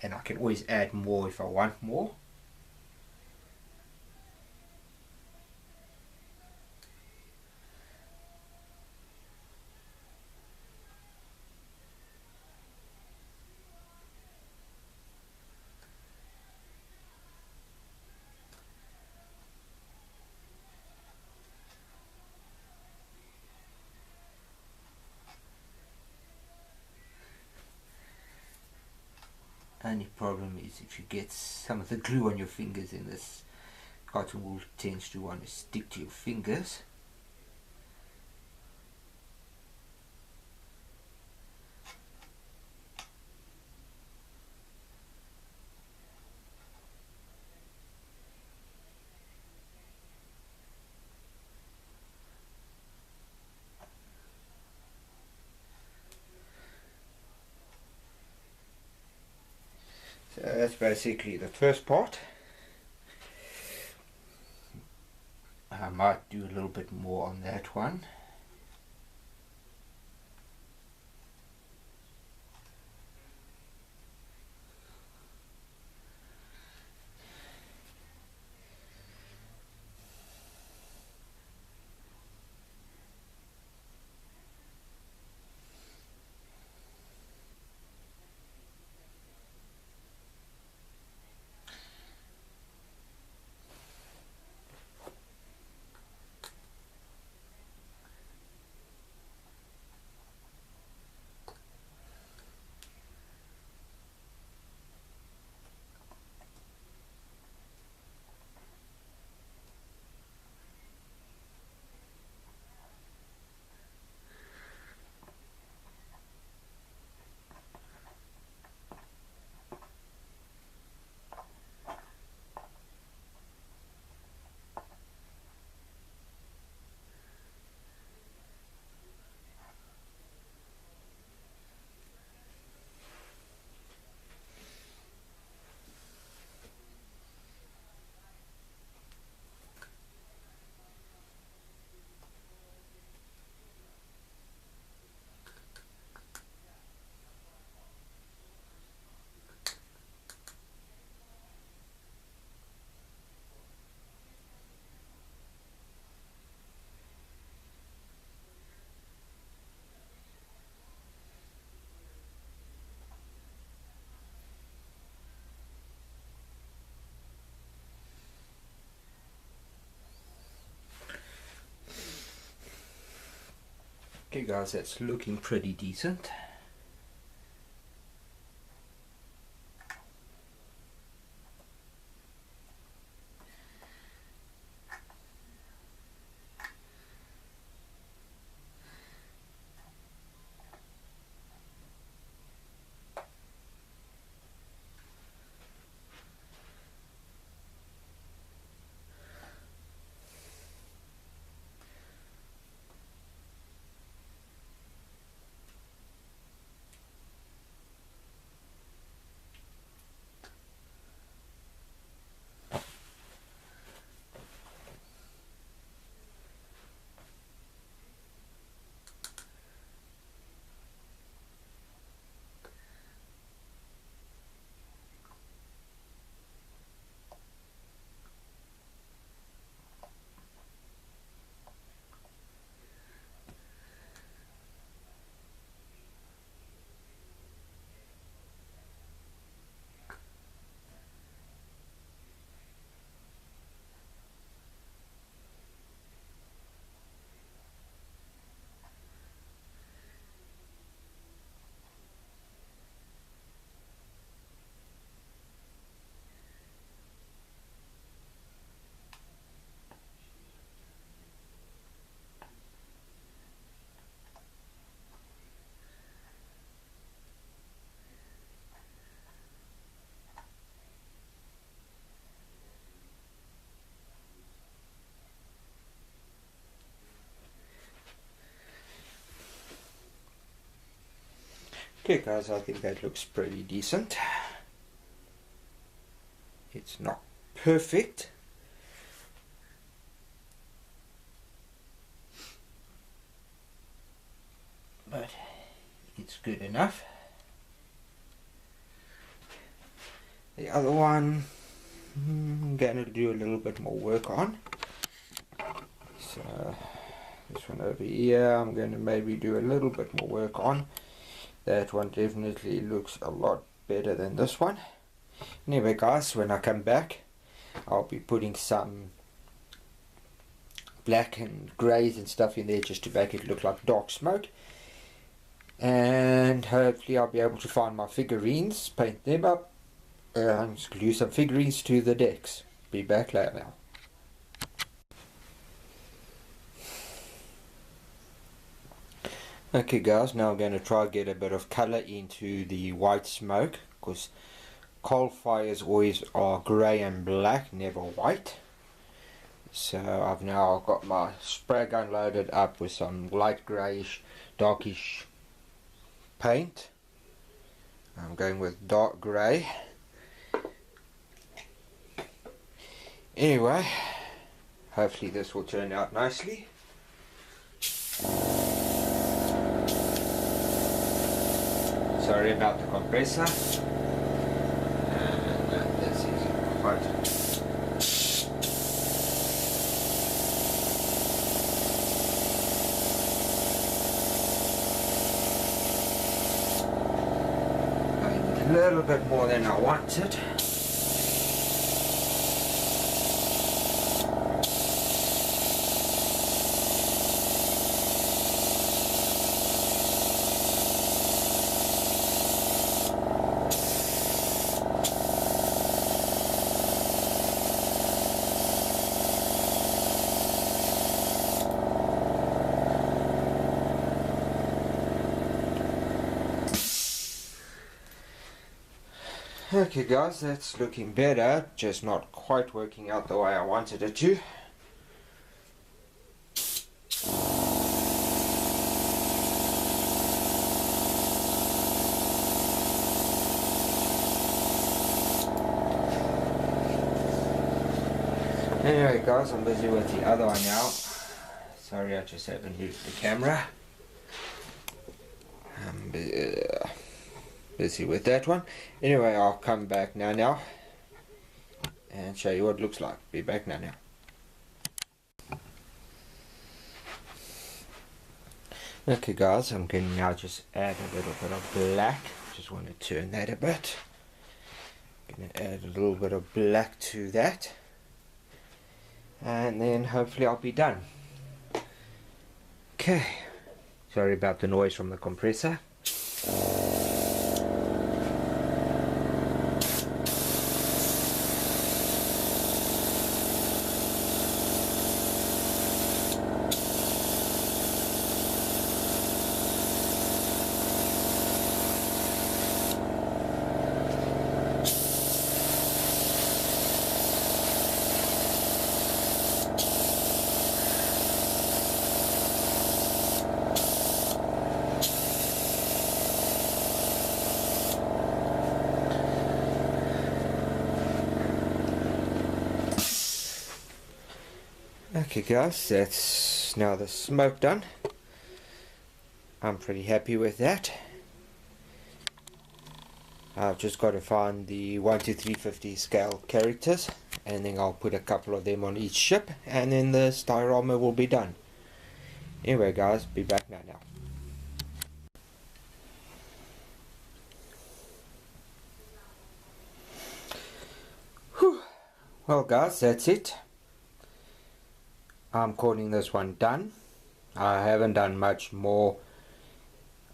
B: and I can always add more if I want more. Only problem is if you get some of the glue on your fingers, and this cotton wool tends to want to stick to your fingers. So that's basically the first part. I might do a little bit more on that one. Okay guys, that's looking pretty decent. Okay guys, I think that looks pretty decent. It's not perfect, but it's good enough. The other one I'm going to do a little bit more work on. So this one over here I'm going to maybe do a little bit more work on. That one definitely looks a lot better than this one. Anyway guys, when I come back I'll be putting some black and greys and stuff in there just to make it look like dark smoke. And hopefully I'll be able to find my figurines, paint them up, and glue some figurines to the decks. Be back later now. Okay guys, now I'm going to try to get a bit of colour into the white smoke, because coal fires always are grey and black, never white. So I've now got my spray gun loaded up with some light greyish, darkish paint. I'm going with dark grey. Anyway, hopefully this will turn out nicely. Sorry about the compressor. This is quite a little bit more than I wanted. Okay guys, that's looking better, just not quite working out the way I wanted it to. Anyway guys, I'm busy with the other one now. Sorry, I just haven't used the camera. I'm busy with that one. Anyway, I'll come back now and show you what it looks like. Be back now. Okay guys, I'm going to now just add a little bit of black. Just want to turn that a bit. Going to add a little bit of black to that, and then hopefully I'll be done. Okay, sorry about the noise from the compressor. Okay guys, that's now the smoke done. I'm pretty happy with that. I've just got to find the 1 to 350 scale characters, and then I'll put a couple of them on each ship, and then the diorama will be done. Anyway guys, be back now. Whew. Well guys, that's it. I'm calling this one done. I haven't done much more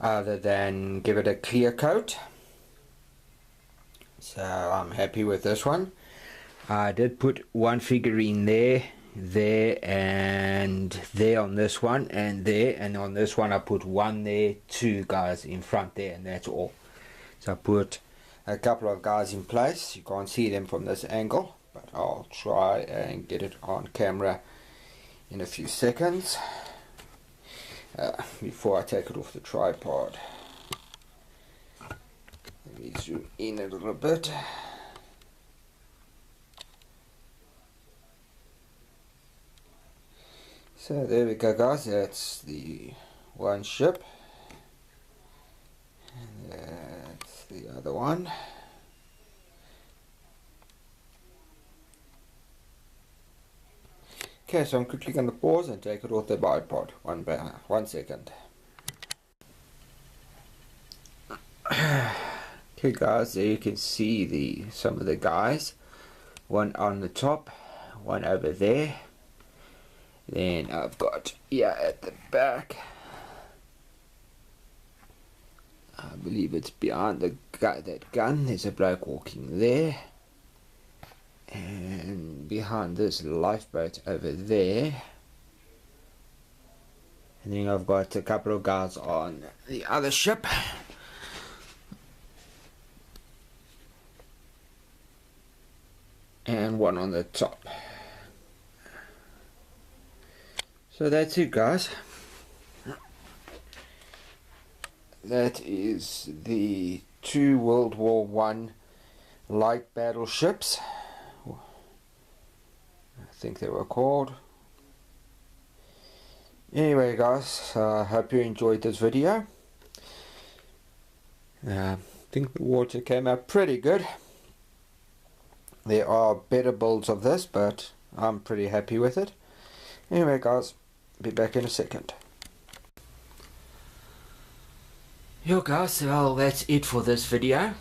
B: other than give it a clear coat. So I'm happy with this one. I did put one figurine there, and there on this one, and there, and on this one I put one there, two guys in front there, and that's all. So I put a couple of guys in place. You can't see them from this angle, but I'll try and get it on camera in a few seconds before I take it off the tripod. Let me zoom in a little bit. So there we go, guys. That's the one ship, and that's the other one. Okay, so I'm quickly going to pause and take it off the bipod. 1 second. Okay, guys, there you can see some of the guys. One on the top, one over there. Then I've got here at the back, I believe it's behind that gun, there's a bloke walking there. And behind this lifeboat over there. And then I've got a couple of guys on the other ship. And one on the top. So that's it, guys. That is the 2 World War I light battleships. I think they were called. Anyway, guys, I hope you enjoyed this video. I think the water came out pretty good. There are better builds of this, but I'm pretty happy with it. Anyway, guys, be back in a second. Yo guys, well, that's it for this video.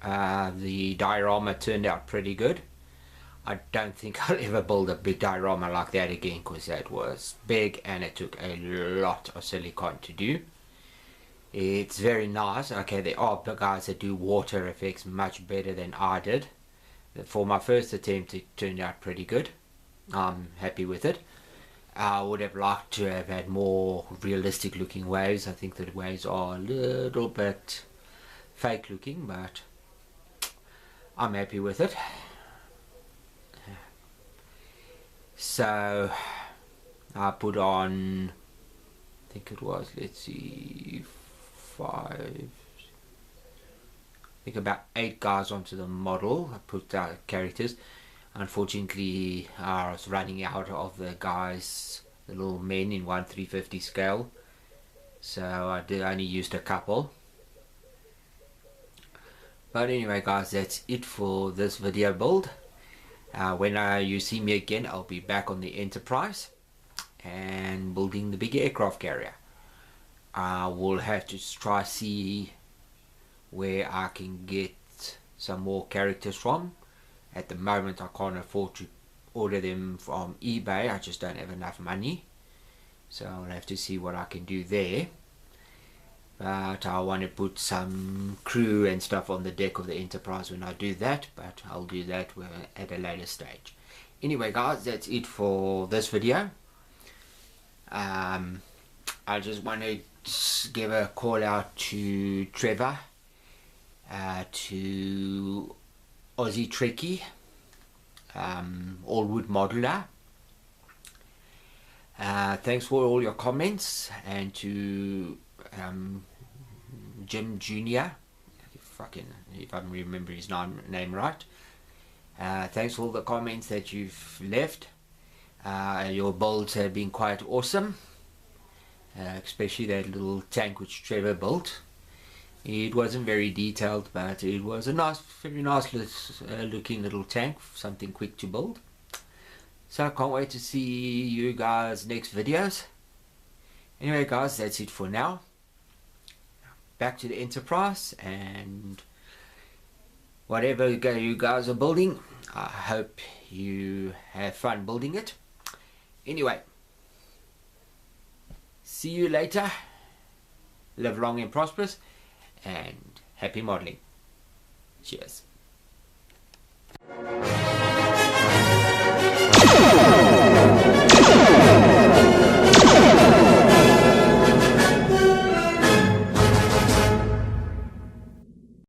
B: The diorama turned out pretty good. I don't think I'll ever build a big diorama like that again, because that was big and it took a lot of silicone to do. It's very nice. Okay, there are guys that do water effects much better than I did. For my first attempt, it turned out pretty good. I'm happy with it. I would have liked to have had more realistic looking waves. I think that waves are a little bit fake looking, but I'm happy with it. So I put on, I think it was, let's see, 5, I think about 8 guys onto the model. I put out characters. Unfortunately, I was running out of the guys, the little men in 1/350 scale, so I only used a couple. But anyway, guys, that's it for this video build. When you see me again, I'll be back on the Enterprise and building the big aircraft carrier. I will have to try see where I can get some more characters from. At the moment I can't afford to order them from eBay. I just don't have enough money, so I'll have to see what I can do there. But I want to put some crew and stuff on the deck of the Enterprise when I do that, but I'll do that at a later stage. Anyway, guys, that's it for this video. I just want to give a call out to Trevor, to Aussie Trekkie, All Wood Modeler. Thanks for all your comments, and to Jim Jr. If I remember his name right. Thanks for all the comments that you've left. Your builds have been quite awesome, especially that little tank which Trevor built. It wasn't very detailed, but it was a nice, very nice looking little tank, something quick to build. So I can't wait to see you guys next videos. Anyway, guys, that's it for now. Back to the Enterprise, and whatever you guys are building, I hope you have fun building it. Anyway, see you later. Live long and prosperous, and happy modeling. Cheers.